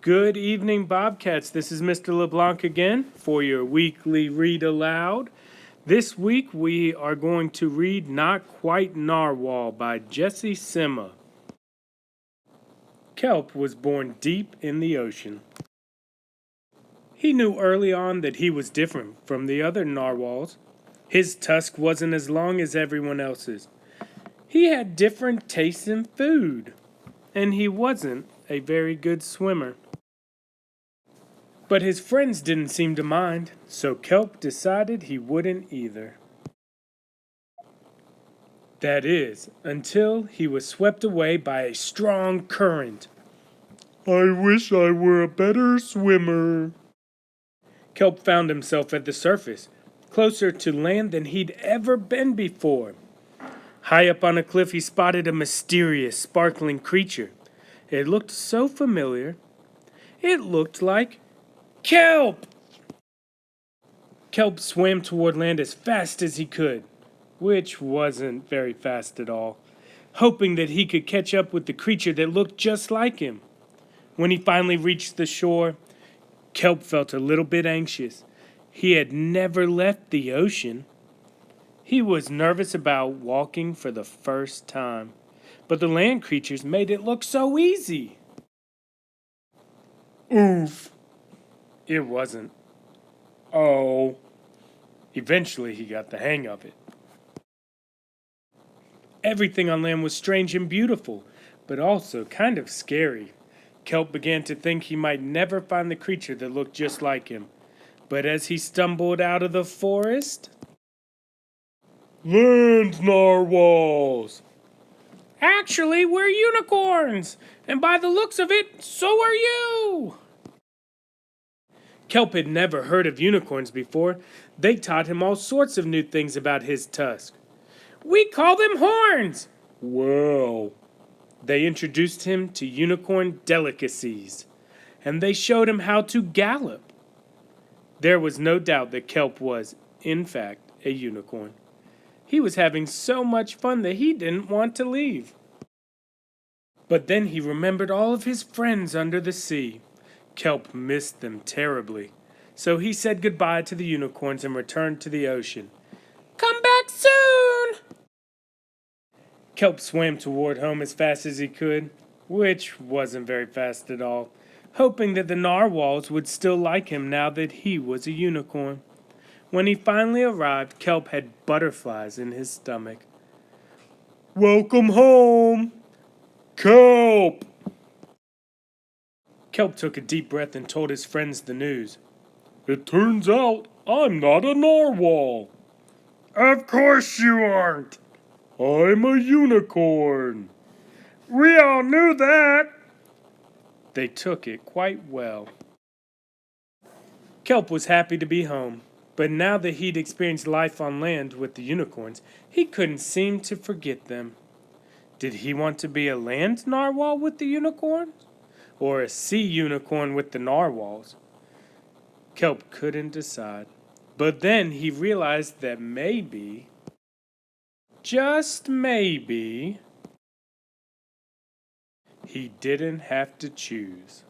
Good evening, Bobcats. This is Mr. LeBlanc again for your weekly read aloud. This week we are going to read Not Quite Narwhal by Jessie Sima. Kelp was born deep in the ocean. He knew early on that he was different from the other narwhals. His tusk wasn't as long as everyone else's. He had different tastes in food, and he wasn't a very good swimmer. But his friends didn't seem to mind, so Kelp decided he wouldn't either. That is, until he was swept away by a strong current. I wish I were a better swimmer. Kelp found himself at the surface, closer to land than he'd ever been before. High up on a cliff, he spotted a mysterious, sparkling creature. It looked so familiar. It looked like Kelp! Kelp swam toward land as fast as he could, which wasn't very fast at all, hoping that he could catch up with the creature that looked just like him. When he finally reached the shore, Kelp felt a little bit anxious. He had never left the ocean. He was nervous about walking for the first time, but the land creatures made it look so easy. Oof! It wasn't. Oh. Eventually he got the hang of it. Everything on land was strange and beautiful, but also kind of scary. Kelp began to think he might never find the creature that looked just like him. But as he stumbled out of the forest... Land narwhals! Actually, we're unicorns! And by the looks of it, so are you! Kelp had never heard of unicorns before. They taught him all sorts of new things about his tusk. We call them horns! Well... They introduced him to unicorn delicacies, and they showed him how to gallop. There was no doubt that Kelp was, in fact, a unicorn. He was having so much fun that he didn't want to leave. But then he remembered all of his friends under the sea. Kelp missed them terribly, so he said goodbye to the unicorns and returned to the ocean. Come back soon! Kelp swam toward home as fast as he could, which wasn't very fast at all, hoping that the narwhals would still like him now that he was a unicorn. When he finally arrived, Kelp had butterflies in his stomach. Welcome home, Kelp! Kelp took a deep breath and told his friends the news. It turns out I'm not a narwhal. Of course you aren't. I'm a unicorn. We all knew that. They took it quite well. Kelp was happy to be home, but now that he'd experienced life on land with the unicorns, he couldn't seem to forget them. Did he want to be a land narwhal with the unicorns? Or a sea unicorn with the narwhals? Kelp couldn't decide. But then he realized that maybe... just maybe, he didn't have to choose.